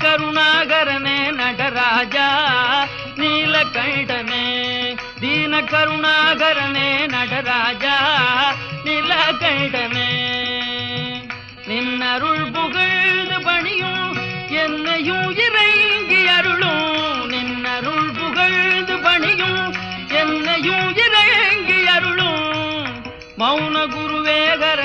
கருணாகரனே நடராஜா நீலகண்டனே தீன கருணாகரனே நடராஜா நீலகண்டனே நின்னருள் புகழ்ந்து பணியும் என்னையும் இறங்கி அருளும் நின்னருள் புகழ்ந்து பணியும் என்னையும் இறங்கி அருளும் மௌன குருவேகர